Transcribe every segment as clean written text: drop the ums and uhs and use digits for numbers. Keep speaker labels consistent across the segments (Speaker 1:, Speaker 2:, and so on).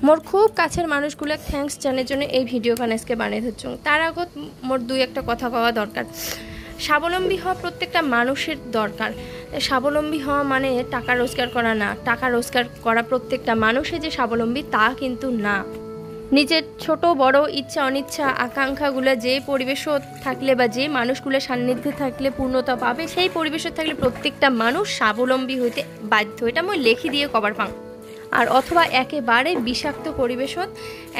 Speaker 1: মোর খুব কাছের মানুষগুলো থ্যাঙ্কস জানার জন্য এই ভিডিওখান আজকে বানিয়ে ধরছ। তার আগত মোর দুই একটা কথা কওয়া দরকার। স্বাবলম্বী হওয়া প্রত্যেকটা মানুষের দরকার। স্বাবলম্বী হওয়া মানে টাকা রোজগার করা না, টাকা রোজগার করা প্রত্যেকটা মানুষে যে স্বাবলম্বী তা কিন্তু না। নিজের ছোট বড় ইচ্ছা অনিচ্ছা আকাঙ্ক্ষাগুলো যে পরিবেশও থাকলে বা যে মানুষগুলো সান্নিধ্যে থাকলে পূর্ণতা পাবে, সেই পরিবেশে থাকলে প্রত্যেকটা মানুষ স্বাবলম্বী হইতে বাধ্য। এটা মই লেখি দিয়ে কবার পাং। আর অথবা একেবারে বিষাক্ত পরিবেশত,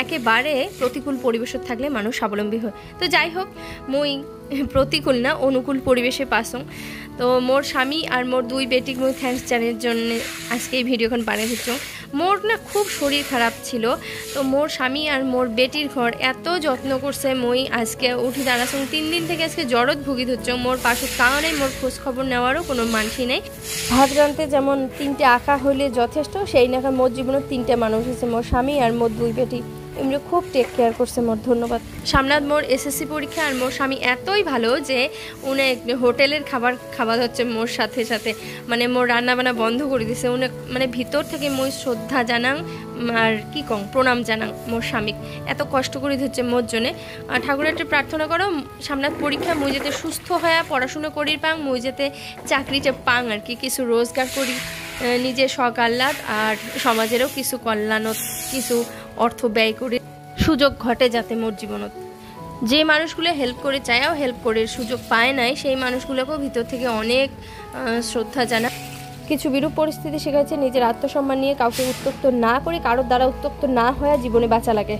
Speaker 1: একেবারে প্রতিকূল পরিবেশত থাকলে মানুষ স্বাবলম্বী হয়। তো যাই হোক, মই প্রতিকূল না অনুকূল পরিবেশে পাসং। তো মোর স্বামী আর মোর দুই বেটিক মই থ্যাঙ্কস জানার জন্য আজকে এই ভিডিওখন বানিয়ে দিচ্ছ। মোর না খুব শরীর খারাপ ছিল, তো মোর স্বামী আর মোর বেটির ঘর এত যত্ন করছে। মই আজকে উঠি দাঁড়াছং 3 দিন থেকে আজকে জ্বরত ভুগি ধরছ। মোর পাশের কারণে মোর খোঁজ খবর নেওয়ারও কোনো মানসি নেই। ভাত রাঁধতে যেমন 3টে আঁকা হইলে যথেষ্ট, সেই নাকা মোর জীবনে 3টে মানুষ হয়েছে, মোর স্বামী আর মোর দুই বেটি। এমনি খুব টেক কেয়ার করছে মোর, ধন্যবাদ। সামনাত মোর এসএসসি পরীক্ষা, আর মোর স্বামী এতই ভালো যে উনি হোটেলের খাবার হচ্ছে মোর সাথে সাথে, মানে মোর রান্না বান্না বন্ধ করে দিছে। উনি মানে ভিতর থেকে মই শ্রদ্ধা জানাং আর কি কং প্রণাম জানাং মোর স্বামীক, এত কষ্ট করে ধরছে মোর জন্যে। ঠাকুরের একটা প্রার্থনা করো সামনাত পরীক্ষা মুই যাতে সুস্থ হয়ে পড়াশুনো করি পাং, মুই যাতে চাকরিটা পাং আর কি, কিছু রোজগার করি, নিজের শখ আহ্লাদ আর সমাজেরও কিছু কল্যাণত কিছু অর্থ ব্যয় করে সুযোগ ঘটে যাতে মোর জীবনত। যে মানুষগুলো হেল্প করে চায়ও হেল্প করে সুযোগ পায় নাই, সেই মানুষগুলোকেও ভিতর থেকে অনেক শ্রদ্ধা জানা। কিছু বিরূপ পরিস্থিতি শেখাচ্ছে নিজের আত্মসম্মান নিয়ে কাউকে উত্ত্যক্ত না করে, কারোর দ্বারা উত্ত্যক্ত না হয়ে জীবনে বাঁচা লাগে।